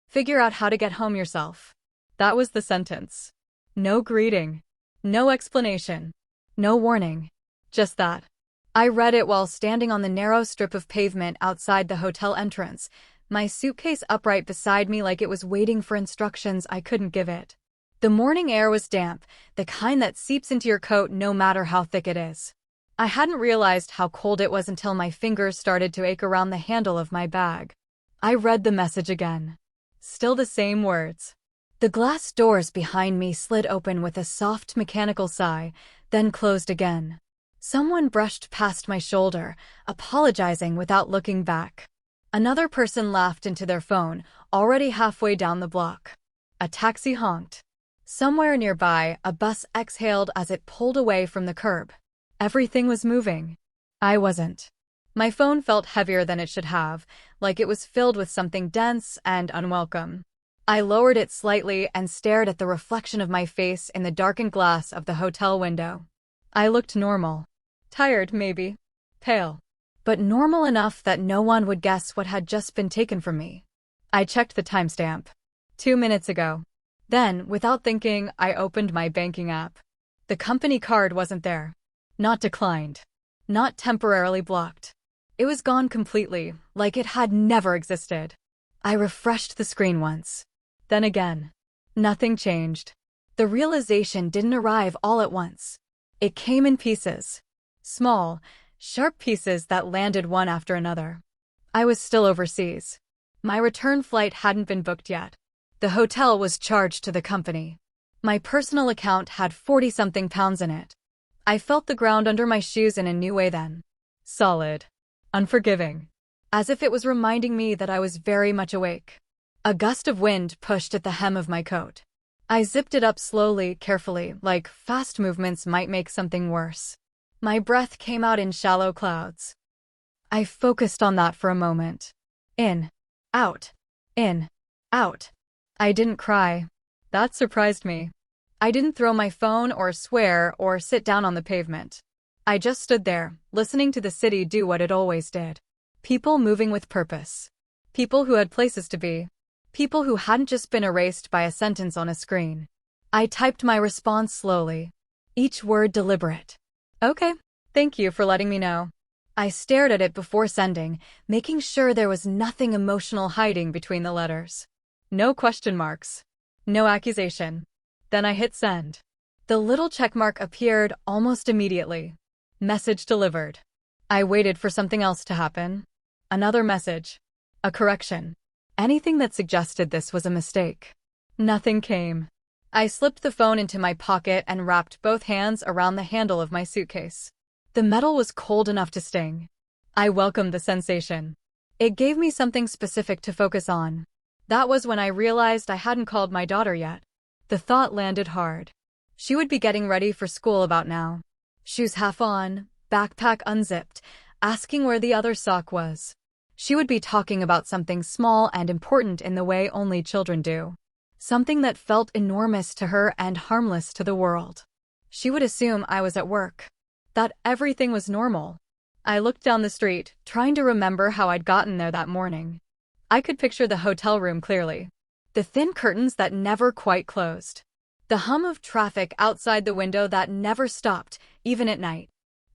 Figure out how to get home yourself. That was the sentence. No greeting. No explanation. No warning. Just that. I read it while standing on the narrow strip of pavement outside the hotel entrance, my suitcase upright beside me like it was waiting for instructions I couldn't give it. The morning air was damp, the kind that seeps into your coat no matter how thick it is. I hadn't realized how cold it was until my fingers started to ache around the handle of my bag. I read the message again. Still the same words. The glass doors behind me slid open with a soft mechanical sigh, then closed again. Someone brushed past my shoulder, apologizing without looking back. Another person laughed into their phone, already halfway down the block. A taxi honked. Somewhere nearby, a bus exhaled as it pulled away from the curb. Everything was moving. I wasn't. My phone felt heavier than it should have, like it was filled with something dense and unwelcome. I lowered it slightly and stared at the reflection of my face in the darkened glass of the hotel window. I looked normal. Tired, maybe. Pale. But normal enough that no one would guess what had just been taken from me. I checked the timestamp. 2 minutes ago. Then, without thinking, I opened my banking app. The company card wasn't there. Not declined. Not temporarily blocked. It was gone completely, like it had never existed. I refreshed the screen once. Then again. Nothing changed. The realization didn't arrive all at once. It came in pieces. Small, sharp pieces that landed one after another. I was still overseas. My return flight hadn't been booked yet. The hotel was charged to the company. My personal account had 40-something pounds in it. I felt the ground under my shoes in a new way then. Solid. Unforgiving. As if it was reminding me that I was very much awake. A gust of wind pushed at the hem of my coat. I zipped it up slowly, carefully, like fast movements might make something worse. My breath came out in shallow clouds. I focused on that for a moment. In. Out. In. Out. I didn't cry. That surprised me. I didn't throw my phone or swear or sit down on the pavement. I just stood there, listening to the city do what it always did. People moving with purpose. People who had places to be. People who hadn't just been erased by a sentence on a screen. I typed my response slowly. Each word deliberate. Okay, thank you for letting me know. I stared at it before sending, making sure there was nothing emotional hiding between the letters. No question marks. No accusation. Then I hit send. The little checkmark appeared almost immediately. Message delivered. I waited for something else to happen. Another message. A correction. Anything that suggested this was a mistake. Nothing came. I slipped the phone into my pocket and wrapped both hands around the handle of my suitcase. The metal was cold enough to sting. I welcomed the sensation. It gave me something specific to focus on. That was when I realized I hadn't called my daughter yet. The thought landed hard. She would be getting ready for school about now. Shoes half on, backpack unzipped, asking where the other sock was. She would be talking about something small and important in the way only children do. Something that felt enormous to her and harmless to the world. She would assume I was at work. That everything was normal. I looked down the street, trying to remember how I'd gotten there that morning. I could picture the hotel room clearly. The thin curtains that never quite closed. The hum of traffic outside the window that never stopped, even at night.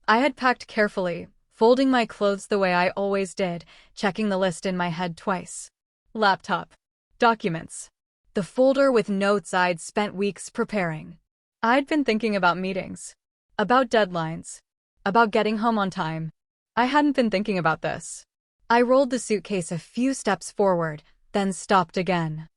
I had packed carefully, folding my clothes the way I always did, checking the list in my head twice. Laptop. Documents. The folder with notes I'd spent weeks preparing. I'd been thinking about meetings. About deadlines. About getting home on time. I hadn't been thinking about this. I rolled the suitcase a few steps forward, then stopped again.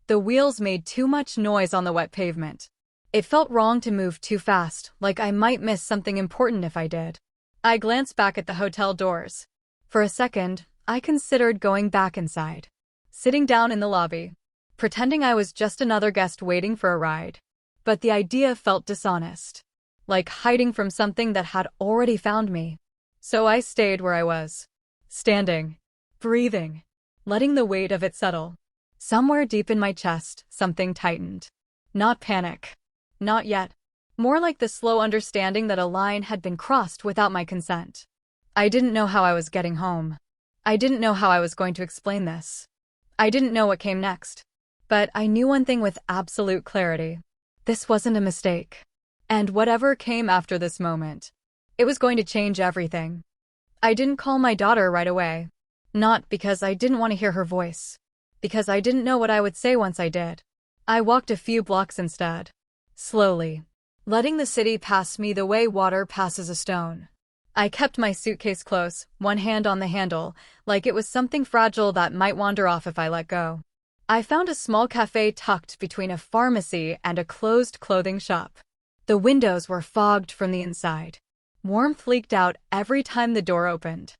The wheels made too much noise on the wet pavement. It felt wrong to move too fast, like I might miss something important if I did. I glanced back at the hotel doors. For a second, I considered going back inside. Sitting down in the lobby. Pretending I was just another guest waiting for a ride. But the idea felt dishonest. Like hiding from something that had already found me. So I stayed where I was. Standing. Breathing. Letting the weight of it settle. Somewhere deep in my chest, something tightened. Not panic. Not yet. More like the slow understanding that a line had been crossed without my consent. I didn't know how I was getting home. I didn't know how I was going to explain this. I didn't know what came next. But I knew one thing with absolute clarity. This wasn't a mistake. And whatever came after this moment, it was going to change everything. I didn't call my daughter right away. Not because I didn't want to hear her voice. Because I didn't know what I would say once I did. I walked a few blocks instead. Slowly. Letting the city pass me the way water passes a stone. I kept my suitcase close, one hand on the handle, like it was something fragile that might wander off if I let go. I found a small cafe tucked between a pharmacy and a closed clothing shop. The windows were fogged from the inside. Warmth leaked out every time the door opened.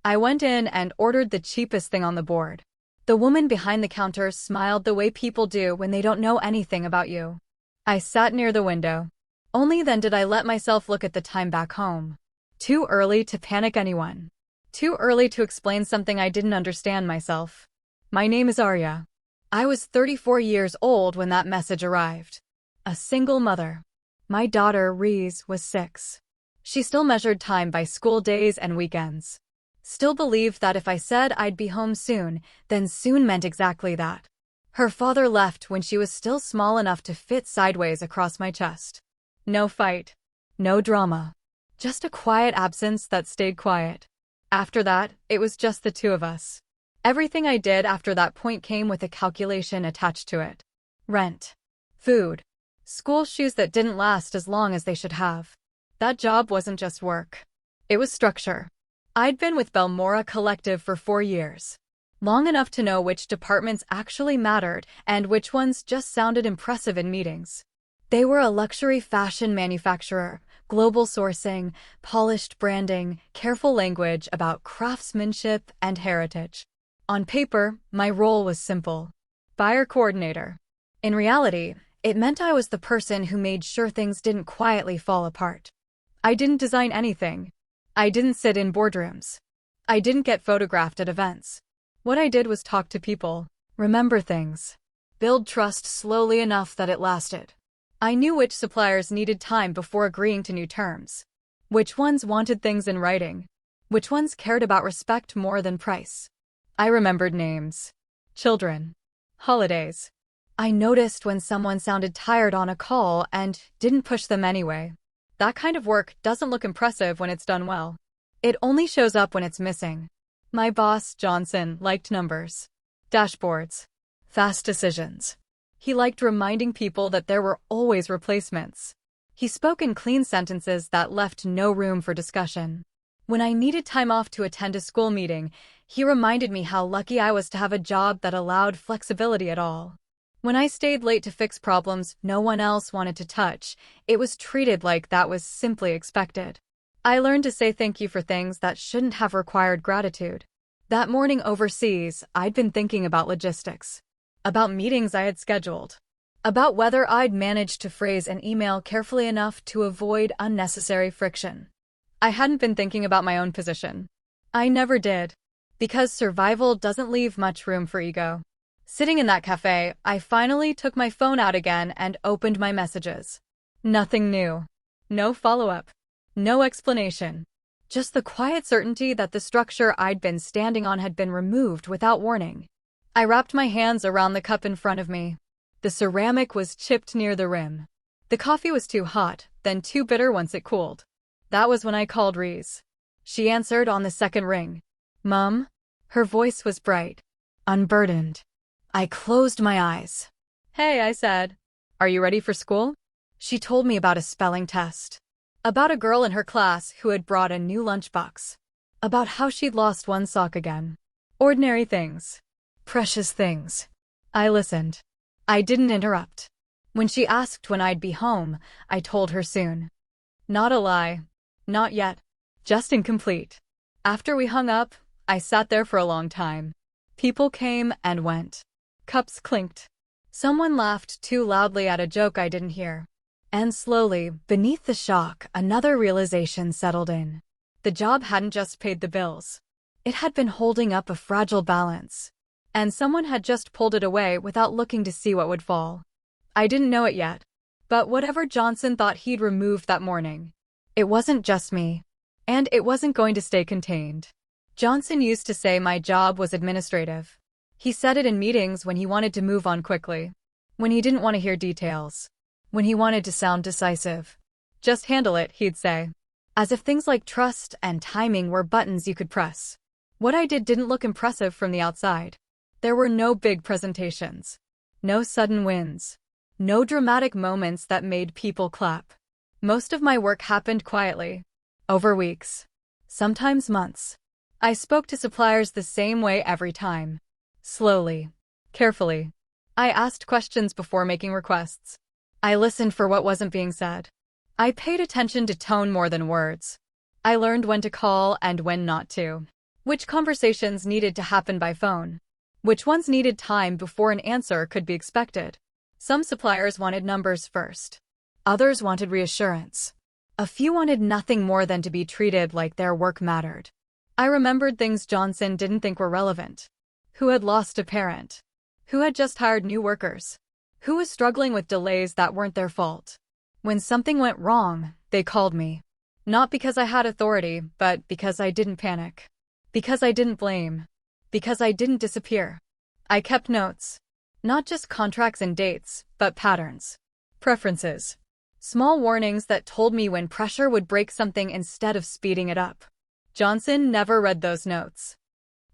I went in and ordered the cheapest thing on the board. The woman behind the counter smiled the way people do when they don't know anything about you. I sat near the window. Only then did I let myself look at the time back home. Too early to panic anyone. Too early to explain something I didn't understand myself. My name is Arya. I was 34 years old when that message arrived. A single mother. My daughter, Reese, was 6. She still measured time by school days and weekends. Still believed that if I said I'd be home soon, then soon meant exactly that. Her father left when she was still small enough to fit sideways across my chest. No fight. No drama. Just a quiet absence that stayed quiet. After that, it was just the two of us. Everything I did after that point came with a calculation attached to it. Rent. Food. School shoes that didn't last as long as they should have. That job wasn't just work. It was structure. I'd been with Belmora Collective for 4 years. Long enough to know which departments actually mattered and which ones just sounded impressive in meetings. They were a luxury fashion manufacturer, global sourcing, polished branding, careful language about craftsmanship and heritage. On paper, my role was simple. Buyer coordinator. In reality, it meant I was the person who made sure things didn't quietly fall apart. I didn't design anything. I didn't sit in boardrooms. I didn't get photographed at events. What I did was talk to people, remember things, build trust slowly enough that it lasted. I knew which suppliers needed time before agreeing to new terms, which ones wanted things in writing, which ones cared about respect more than price. I remembered names, children, holidays. I noticed when someone sounded tired on a call and didn't push them anyway. That kind of work doesn't look impressive when it's done well. It only shows up when it's missing. My boss, Johnson, liked numbers, dashboards, fast decisions. He liked reminding people that there were always replacements. He spoke in clean sentences that left no room for discussion. When I needed time off to attend a school meeting, he reminded me how lucky I was to have a job that allowed flexibility at all. When I stayed late to fix problems no one else wanted to touch, it was treated like that was simply expected. I learned to say thank you for things that shouldn't have required gratitude. That morning overseas, I'd been thinking about logistics, about meetings I had scheduled, about whether I'd managed to phrase an email carefully enough to avoid unnecessary friction. I hadn't been thinking about my own position. I never did, because survival doesn't leave much room for ego. Sitting in that cafe, I finally took my phone out again and opened my messages. Nothing new. No follow-up. No explanation. Just the quiet certainty that the structure I'd been standing on had been removed without warning. I wrapped my hands around the cup in front of me. The ceramic was chipped near the rim. The coffee was too hot, then too bitter once it cooled. That was when I called Reese. She answered on the second ring. Mom? Her voice was bright, unburdened. I closed my eyes. Hey, I said. Are you ready for school? She told me about a spelling test. About a girl in her class who had brought a new lunchbox. About how she'd lost one sock again. Ordinary things. Precious things. I listened. I didn't interrupt. When she asked when I'd be home, I told her soon. Not a lie. Not yet. Just incomplete. After we hung up, I sat there for a long time. People came and went. Cups clinked. Someone laughed too loudly at a joke I didn't hear. And slowly, beneath the shock, another realization settled in. The job hadn't just paid the bills. It had been holding up a fragile balance. And someone had just pulled it away without looking to see what would fall. I didn't know it yet. But whatever Johnson thought he'd removed that morning, it wasn't just me. And it wasn't going to stay contained. Johnson used to say my job was administrative. He said it in meetings when he wanted to move on quickly, when he didn't want to hear details, when he wanted to sound decisive. Just handle it, he'd say. As if things like trust and timing were buttons you could press. What I did didn't look impressive from the outside. There were no big presentations, no sudden wins, no dramatic moments that made people clap. Most of my work happened quietly, over weeks, sometimes months. I spoke to suppliers the same way every time. Slowly, carefully. I asked questions before making requests. I listened for what wasn't being said. I paid attention to tone more than words. I learned when to call and when not to. Which conversations needed to happen by phone. Which ones needed time before an answer could be expected. Some suppliers wanted numbers first. Others wanted reassurance. A few wanted nothing more than to be treated like their work mattered. I remembered things Johnson didn't think were relevant. Who had lost a parent? Who had just hired new workers? Who was struggling with delays that weren't their fault? When something went wrong, they called me. Not because I had authority, but because I didn't panic. Because I didn't blame. Because I didn't disappear. I kept notes. Not just contracts and dates, but patterns. Preferences. Small warnings that told me when pressure would break something instead of speeding it up. Johnson never read those notes.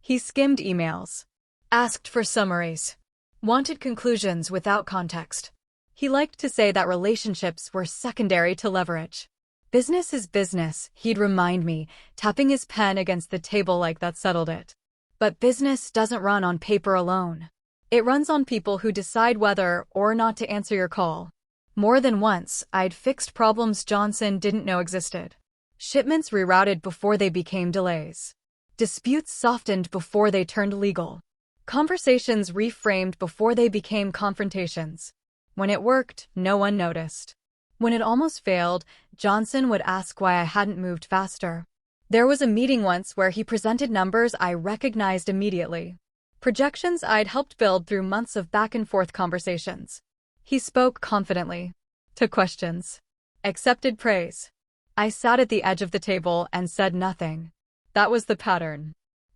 He skimmed emails. Asked for summaries. Wanted conclusions without context. He liked to say that relationships were secondary to leverage. Business is business, he'd remind me, tapping his pen against the table like that settled it. But business doesn't run on paper alone. It runs on people who decide whether or not to answer your call. More than once, I'd fixed problems Johnson didn't know existed. Shipments rerouted before they became delays. Disputes softened before they turned legal. Conversations reframed before they became confrontations. When it worked, no one noticed. When it almost failed, Johnson would ask why I hadn't moved faster. There was a meeting once where he presented numbers I recognized immediately. Projections I'd helped build through months of back-and-forth conversations. He spoke confidently. Took questions. Accepted praise. I sat at the edge of the table and said nothing. That was the pattern.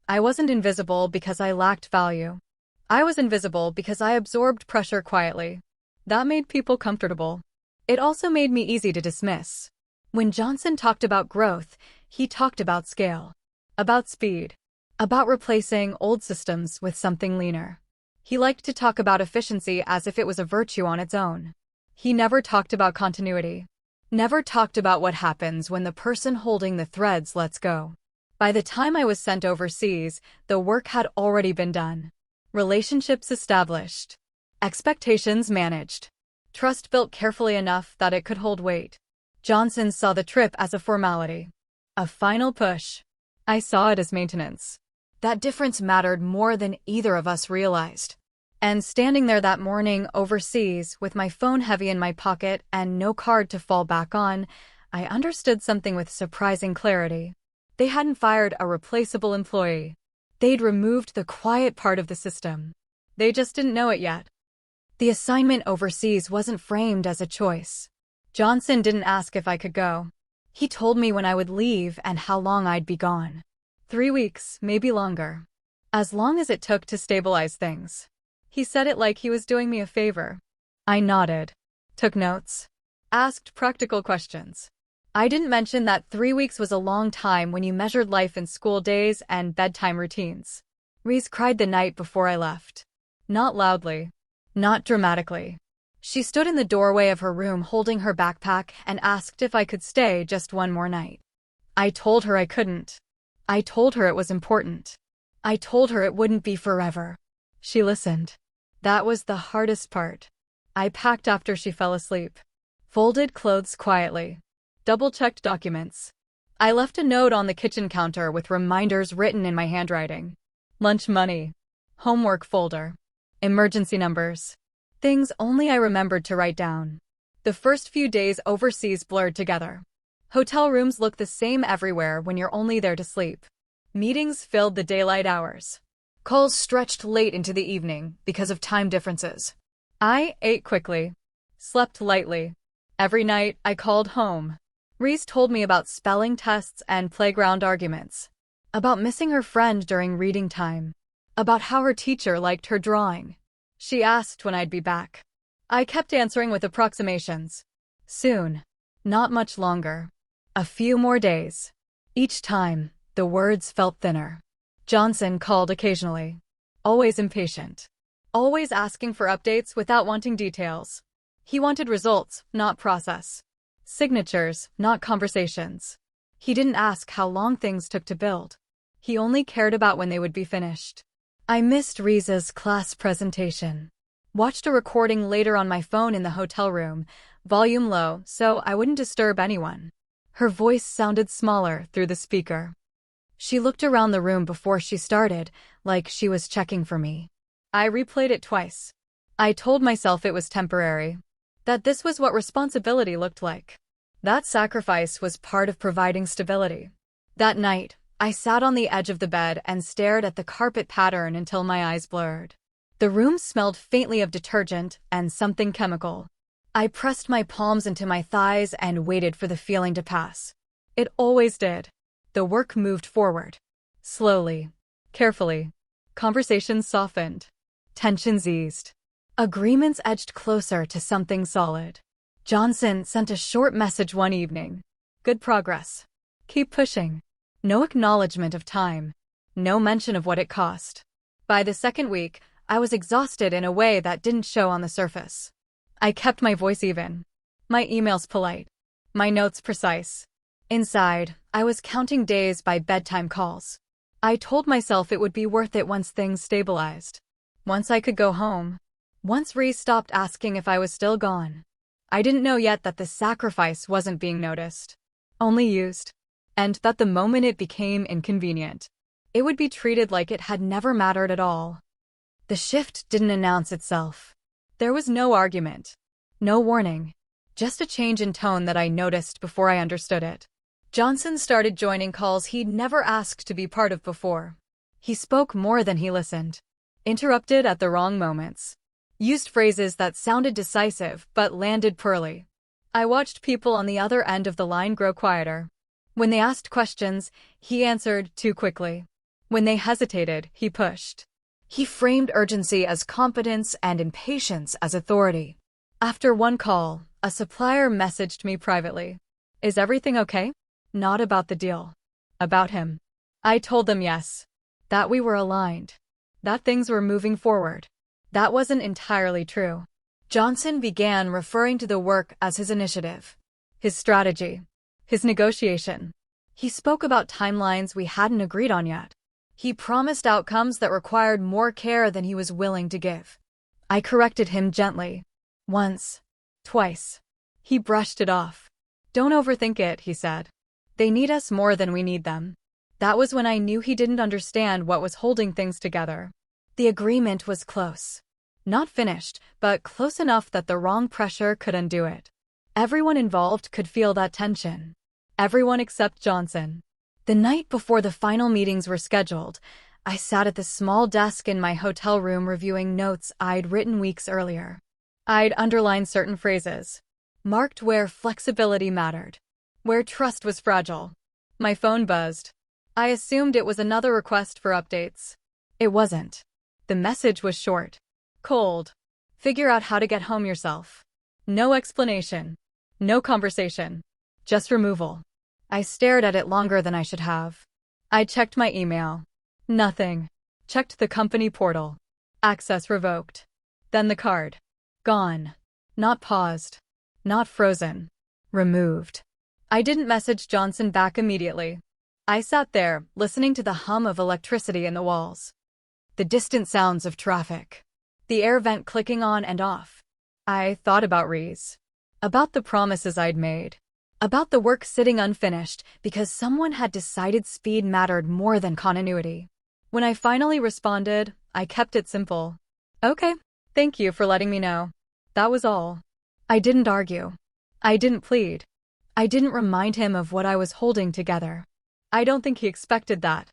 I wasn't invisible because I lacked value. I was invisible because I absorbed pressure quietly. That made people comfortable. It also made me easy to dismiss. When Johnson talked about growth, he talked about scale, about speed, about replacing old systems with something leaner. He liked to talk about efficiency as if it was a virtue on its own. He never talked about continuity. Never talked about what happens when the person holding the threads lets go. By the time I was sent overseas, the work had already been done. Relationships established. Expectations managed. Trust built carefully enough that it could hold weight. Johnson saw the trip as a formality. A final push. I saw it as maintenance. That difference mattered more than either of us realized. And standing there that morning overseas, with my phone heavy in my pocket and no card to fall back on, I understood something with surprising clarity. They hadn't fired a replaceable employee. They'd removed the quiet part of the system. They just didn't know it yet. The assignment overseas wasn't framed as a choice. Johnson didn't ask if I could go. He told me when I would leave and how long I'd be gone. 3 weeks, maybe longer. As long as it took to stabilize things. He said it like he was doing me a favor. I nodded. Took notes. Asked practical questions. I didn't mention that 3 weeks was a long time when you measured life in school days and bedtime routines. Reese cried the night before I left. Not loudly. Not dramatically. She stood in the doorway of her room holding her backpack and asked if I could stay just one more night. I told her I couldn't. I told her it was important. I told her it wouldn't be forever. She listened. That was the hardest part. I packed after she fell asleep. Folded clothes quietly. Double-checked documents. I left a note on the kitchen counter with reminders written in my handwriting. Lunch money. Homework folder. Emergency numbers. Things only I remembered to write down. The first few days overseas blurred together. Hotel rooms look the same everywhere when you're only there to sleep. Meetings filled the daylight hours. Calls stretched late into the evening because of time differences. I ate quickly. Slept lightly. Every night, I called home. Reese told me about spelling tests and playground arguments. About missing her friend during reading time. about how her teacher liked her drawing. She asked when I'd be back. I kept answering with approximations. Soon. Not much longer. A few more days. Each time, the words felt thinner. Johnson called occasionally. Always impatient. Always asking for updates without wanting details. He wanted results, not process. Signatures, not conversations. He didn't ask how long things took to build. He only cared about when they would be finished. I missed Riza's class presentation. Watched a recording later on my phone in the hotel room, volume low so I wouldn't disturb anyone. Her voice sounded smaller through the speaker. She looked around the room before she started, like she was checking for me. I replayed it twice. I told myself it was temporary. That this was what responsibility looked like. That sacrifice was part of providing stability. That night, I sat on the edge of the bed and stared at the carpet pattern until my eyes blurred. The room smelled faintly of detergent and something chemical. I pressed my palms into my thighs and waited for the feeling to pass. It always did. The work moved forward. Slowly. Carefully. Conversations softened. Tensions eased. Agreements edged closer to something solid. Johnson sent a short message one evening. Good progress. Keep pushing. No acknowledgement of time. No mention of what it cost. By the second week, I was exhausted in a way that didn't show on the surface. I kept my voice even. My emails polite. My notes precise. Inside, I was counting days by bedtime calls. I told myself it would be worth it once things stabilized. Once I could go home. Once Ree stopped asking if I was still gone. I didn't know yet that the sacrifice wasn't being noticed. Only used. And that the moment it became inconvenient, it would be treated like it had never mattered at all. The shift didn't announce itself. There was no argument. No warning. Just a change in tone that I noticed before I understood it. Johnson started joining calls he'd never asked to be part of before. He spoke more than he listened. Interrupted at the wrong moments. Used phrases that sounded decisive but landed poorly. I watched people on the other end of the line grow quieter. When they asked questions, he answered too quickly. When they hesitated, he pushed. He framed urgency as competence and impatience as authority. After one call, a supplier messaged me privately. Is everything okay? Not about the deal. About him. I told them yes. That we were aligned. That things were moving forward. That wasn't entirely true. Johnson began referring to the work as his initiative. His strategy. His negotiation. He spoke about timelines we hadn't agreed on yet. He promised outcomes that required more care than he was willing to give. I corrected him gently. Once. Twice. He brushed it off. Don't overthink it, he said. They need us more than we need them. That was when I knew he didn't understand what was holding things together. The agreement was close. Not finished, but close enough that the wrong pressure could undo it. Everyone involved could feel that tension. Everyone except Johnson. The night before the final meetings were scheduled, I sat at the small desk in my hotel room reviewing notes I'd written weeks earlier. I'd underlined certain phrases. Marked where flexibility mattered. Where trust was fragile. My phone buzzed. I assumed it was another request for updates. It wasn't. The message was short. Cold. Figure out how to get home yourself. No explanation. No conversation. Just removal. I stared at it longer than I should have. I checked my email. Nothing. Checked the company portal. Access revoked. Then the card. Gone. Not paused. Not frozen. Removed. I didn't message Johnson back immediately. I sat there, listening to the hum of electricity in the walls. The distant sounds of traffic. The air vent clicking on and off. I thought about Reese. About the promises I'd made. About the work sitting unfinished because someone had decided speed mattered more than continuity. When I finally responded, I kept it simple. Okay, thank you for letting me know. That was all. I didn't argue. I didn't plead. I didn't remind him of what I was holding together. I don't think he expected that.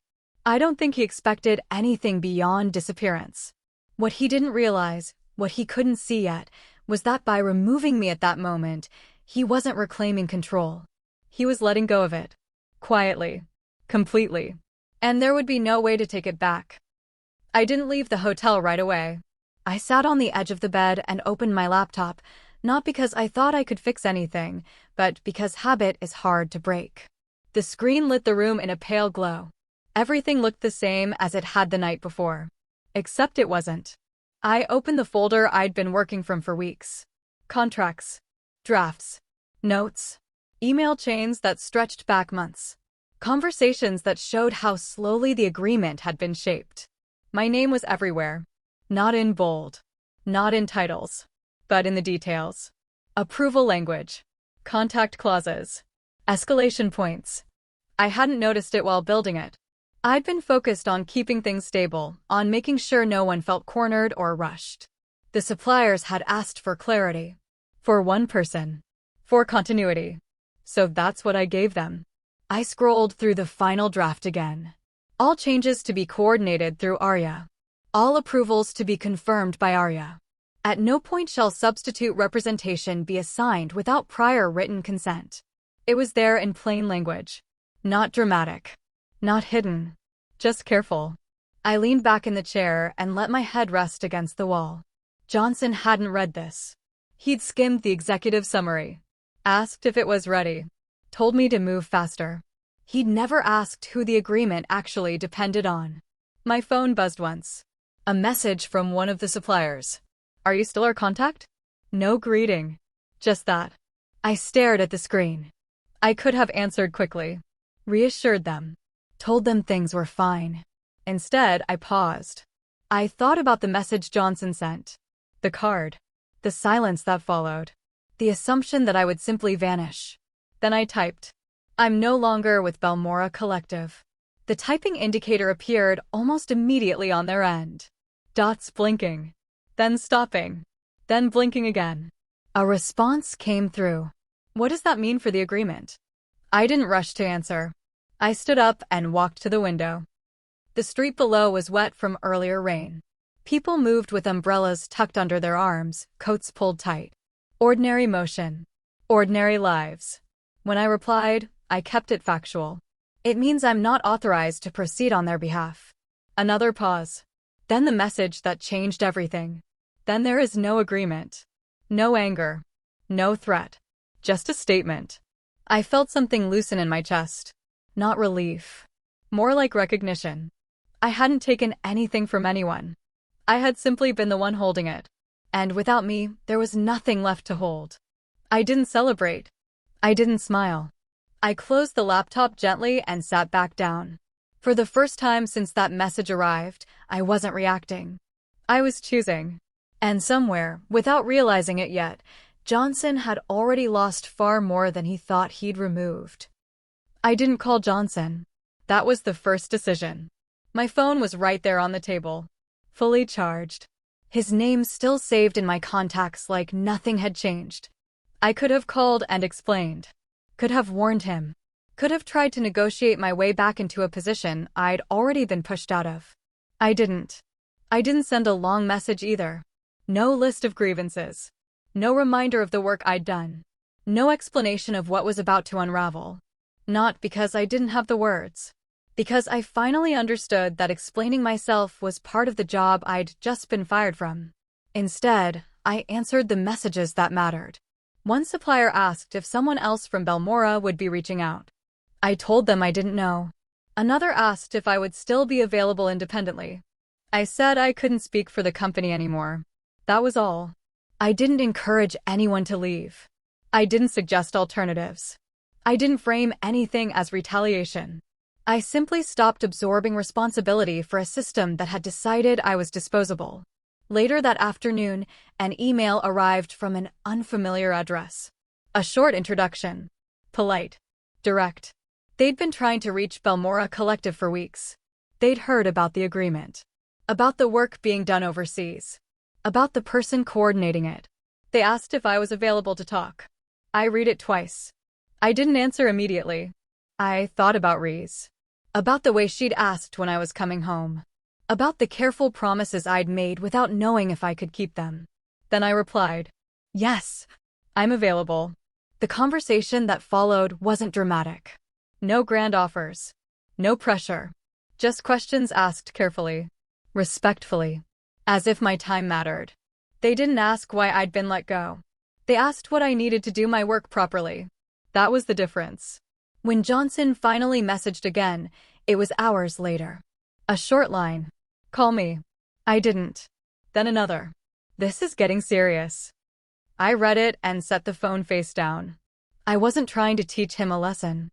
I don't think he expected anything beyond disappearance. What he didn't realize, what he couldn't see yet, was that by removing me at that moment, he wasn't reclaiming control. He was letting go of it. Quietly. Completely. And there would be no way to take it back. I didn't leave the hotel right away. I sat on the edge of the bed and opened my laptop, not because I thought I could fix anything, but because habit is hard to break. The screen lit the room in a pale glow. Everything looked the same as it had the night before. Except it wasn't. I opened the folder I'd been working from for weeks. Contracts. Drafts. Notes. Email chains that stretched back months. Conversations that showed how slowly the agreement had been shaped. My name was everywhere. Not in bold. Not in titles. But in the details. Approval language. Contact clauses. Escalation points. I hadn't noticed it while building it. I'd been focused on keeping things stable, on making sure no one felt cornered or rushed. The suppliers had asked for clarity. For one person. For continuity. So that's what I gave them. I scrolled through the final draft again. All changes to be coordinated through Arya. All approvals to be confirmed by Arya. At no point shall substitute representation be assigned without prior written consent. It was there in plain language. Not dramatic. Not hidden. Just careful. I leaned back in the chair and let my head rest against the wall. Johnson hadn't read this. He'd skimmed the executive summary. Asked if it was ready. Told me to move faster. He'd never asked who the agreement actually depended on. My phone buzzed once. A message from one of the suppliers. Are you still our contact? No greeting. Just that. I stared at the screen. I could have answered quickly. Reassured them. Told them things were fine. Instead, I paused. I thought about the message Johnson sent. The card. The silence that followed. The assumption that I would simply vanish. Then I typed. I'm no longer with Balmora Collective. The typing indicator appeared almost immediately on their end. Dots blinking. Then stopping. Then blinking again. A response came through. What does that mean for the agreement? I didn't rush to answer. I stood up and walked to the window. The street below was wet from earlier rain. People moved with umbrellas tucked under their arms, coats pulled tight. Ordinary motion. Ordinary lives. When I replied, I kept it factual. It means I'm not authorized to proceed on their behalf. Another pause. Then the message that changed everything. Then there is no agreement. No anger. No threat. Just a statement. I felt something loosen in my chest. Not relief. More like recognition. I hadn't taken anything from anyone. I had simply been the one holding it. And without me, there was nothing left to hold. I didn't celebrate. I didn't smile. I closed the laptop gently and sat back down. For the first time since that message arrived, I wasn't reacting. I was choosing. And somewhere, without realizing it yet, Johnson had already lost far more than he thought he'd removed. I didn't call Johnson. That was the first decision. My phone was right there on the table. Fully charged. His name still saved in my contacts like nothing had changed. I could have called and explained. Could have warned him. Could have tried to negotiate my way back into a position I'd already been pushed out of. I didn't. I didn't send a long message either. No list of grievances. No reminder of the work I'd done. No explanation of what was about to unravel. Not because I didn't have the words. Because I finally understood that explaining myself was part of the job I'd just been fired from. Instead, I answered the messages that mattered. One supplier asked if someone else from Balmora would be reaching out. I told them I didn't know. Another asked if I would still be available independently. I said I couldn't speak for the company anymore. That was all. I didn't encourage anyone to leave. I didn't suggest alternatives. I didn't frame anything as retaliation. I simply stopped absorbing responsibility for a system that had decided I was disposable. Later that afternoon, an email arrived from an unfamiliar address. A short introduction. Polite. Direct. They'd been trying to reach Balmora Collective for weeks. They'd heard about the agreement. About the work being done overseas. About the person coordinating it. They asked if I was available to talk. I read it twice. I didn't answer immediately. I thought about Reese. About the way she'd asked when I was coming home. About the careful promises I'd made without knowing if I could keep them. Then I replied, yes, I'm available. The conversation that followed wasn't dramatic. No grand offers. No pressure. Just questions asked carefully. respectfully, as if my time mattered. They didn't ask why I'd been let go. They asked what I needed to do my work properly. That was the difference. When Johnson finally messaged again, it was hours later. A short line. Call me. I didn't. Then another. This is getting serious. I read it and set the phone face down. I wasn't trying to teach him a lesson.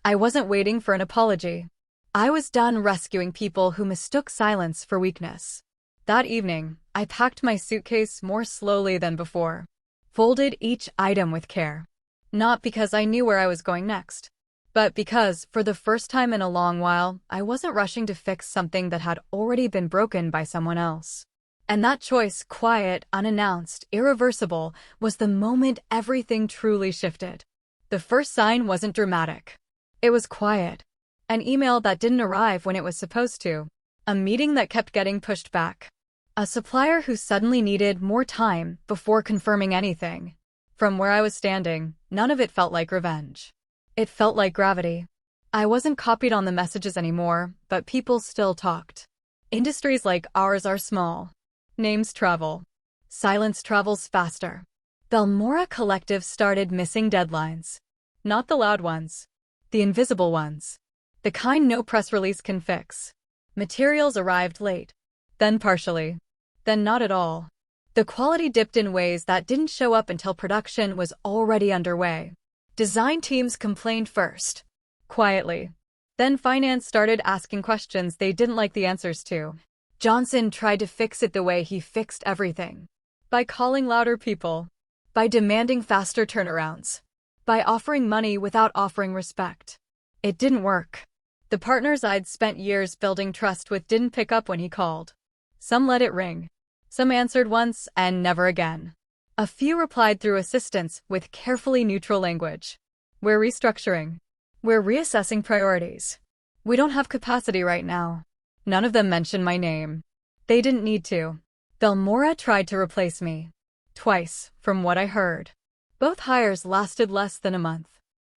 I wasn't waiting for an apology. I was done rescuing people who mistook silence for weakness. That evening, I packed my suitcase more slowly than before. Folded each item with care. Not because I knew where I was going next, but because, for the first time in a long while, I wasn't rushing to fix something that had already been broken by someone else. And that choice, quiet, unannounced, irreversible, was the moment everything truly shifted. The first sign wasn't dramatic. It was quiet. An email that didn't arrive when it was supposed to. A meeting that kept getting pushed back. A supplier who suddenly needed more time before confirming anything. From where I was standing, none of it felt like revenge. It felt like gravity. I wasn't copied on the messages anymore, but people still talked. Industries like ours are small. Names travel. Silence travels faster. Belmora Collective started missing deadlines. Not the loud ones. The invisible ones. The kind no press release can fix. Materials arrived late. Then partially. Then not at all. The quality dipped in ways that didn't show up until production was already underway. Design teams complained first. Quietly. Then finance started asking questions they didn't like the answers to. Johnson tried to fix it the way he fixed everything. By calling louder people. By demanding faster turnarounds. By offering money without offering respect. It didn't work. The partners I'd spent years building trust with didn't pick up when he called. Some let it ring. Some answered once and never again. A few replied through assistants with carefully neutral language. We're restructuring. We're reassessing priorities. We don't have capacity right now. None of them mentioned my name. They didn't need to. Belmora tried to replace me. Twice, from what I heard. Both hires lasted less than a month.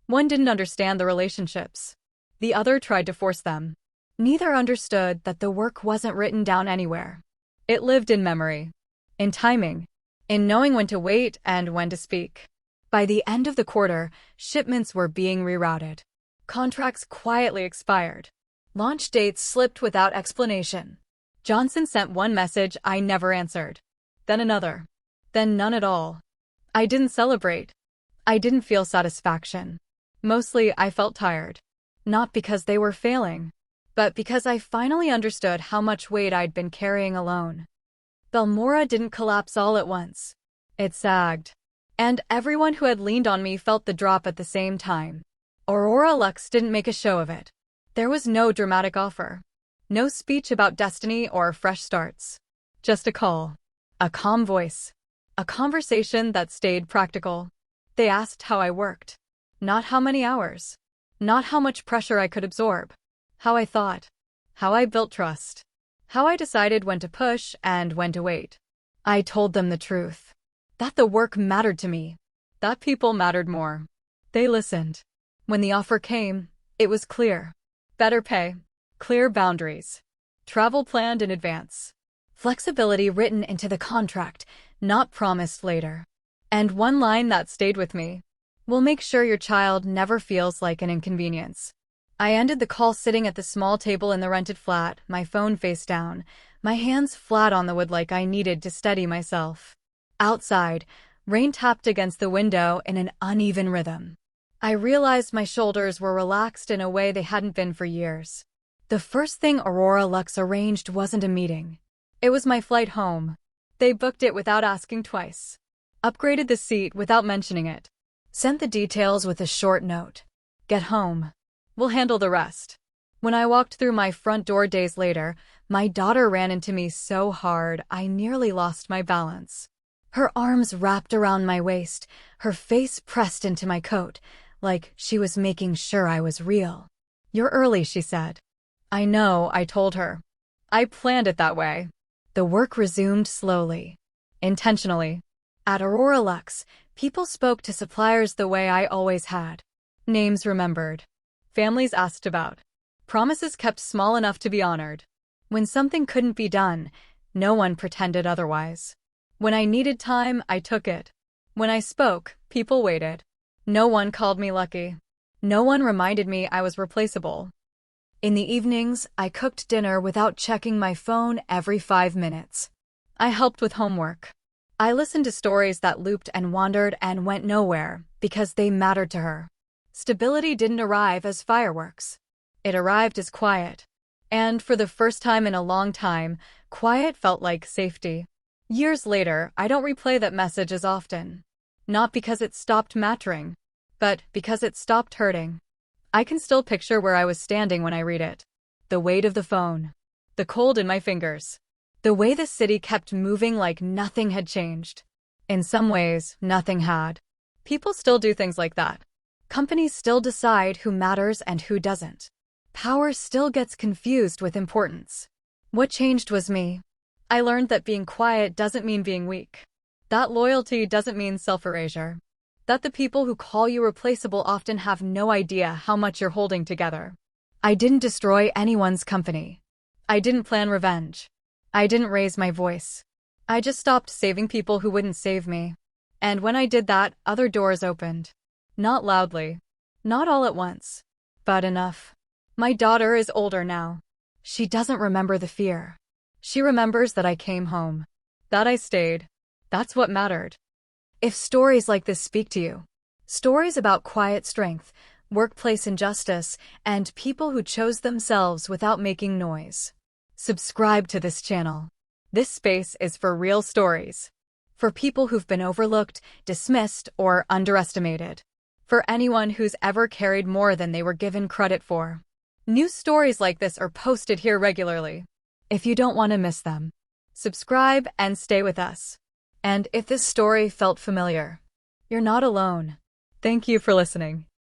One didn't understand the relationships. The other tried to force them. Neither understood that the work wasn't written down anywhere. It lived in memory. In timing. In knowing when to wait and when to speak. By the end of the quarter, shipments were being rerouted. Contracts quietly expired. Launch dates slipped without explanation. Johnson sent one message I never answered. Then another. Then none at all. I didn't celebrate. I didn't feel satisfaction. Mostly, I felt tired. Not because they were failing, but because I finally understood how much weight I'd been carrying alone. Belmora didn't collapse all at once. It sagged. And everyone who had leaned on me felt the drop at the same time. Aurora Lux didn't make a show of it. There was no dramatic offer. No speech about destiny or fresh starts. Just a call. A calm voice. A conversation that stayed practical. They asked how I worked. Not how many hours. Not how much pressure I could absorb. How I thought. How I built trust. How I decided when to push and when to wait. I told them the truth. That the work mattered to me. That people mattered more. They listened. When the offer came, it was clear. Better pay. Clear boundaries. Travel planned in advance. Flexibility written into the contract, not promised later. And one line that stayed with me. We'll make sure your child never feels like an inconvenience. I ended the call sitting at the small table in the rented flat, my phone face down, my hands flat on the wood like I needed to steady myself. Outside, rain tapped against the window in an uneven rhythm. I realized my shoulders were relaxed in a way they hadn't been for years. The first thing Aurora Lux arranged wasn't a meeting. It was my flight home. They booked it without asking twice. Upgraded the seat without mentioning it. Sent the details with a short note. Get home. We'll handle the rest. When I walked through my front door days later, my daughter ran into me so hard I nearly lost my balance. Her arms wrapped around my waist, her face pressed into my coat, like she was making sure I was real. You're early, she said. I know, I told her. I planned it that way. The work resumed slowly. Intentionally. At Aurora Lux, people spoke to suppliers the way I always had. Names remembered. Families asked about. Promises kept small enough to be honored. When something couldn't be done, no one pretended otherwise. When I needed time, I took it. When I spoke, people waited. No one called me lucky. No one reminded me I was replaceable. In the evenings, I cooked dinner without checking my phone every 5 minutes. I helped with homework. I listened to stories that looped and wandered and went nowhere because they mattered to her. Stability didn't arrive as fireworks. It arrived as quiet. And for the first time in a long time, quiet felt like safety. Years later, I don't replay that message as often. Not because it stopped mattering, but because it stopped hurting. I can still picture where I was standing when I read it. The weight of the phone. The cold in my fingers. The way the city kept moving like nothing had changed. In some ways, nothing had. People still do things like that. Companies still decide who matters and who doesn't. Power still gets confused with importance. What changed was me. I learned that being quiet doesn't mean being weak. That loyalty doesn't mean self-erasure. That the people who call you replaceable often have no idea how much you're holding together. I didn't destroy anyone's company. I didn't plan revenge. I didn't raise my voice. I just stopped saving people who wouldn't save me. And when I did that, other doors opened. Not loudly. Not all at once. But enough. My daughter is older now. She doesn't remember the fear. She remembers that I came home. That I stayed. That's what mattered. If stories like this speak to you, stories about quiet strength, workplace injustice, and people who chose themselves without making noise, subscribe to this channel. This space is for real stories. For people who've been overlooked, dismissed, or underestimated. For anyone who's ever carried more than they were given credit for. New stories like this are posted here regularly. If you don't want to miss them, subscribe and stay with us. And if this story felt familiar, you're not alone. Thank you for listening.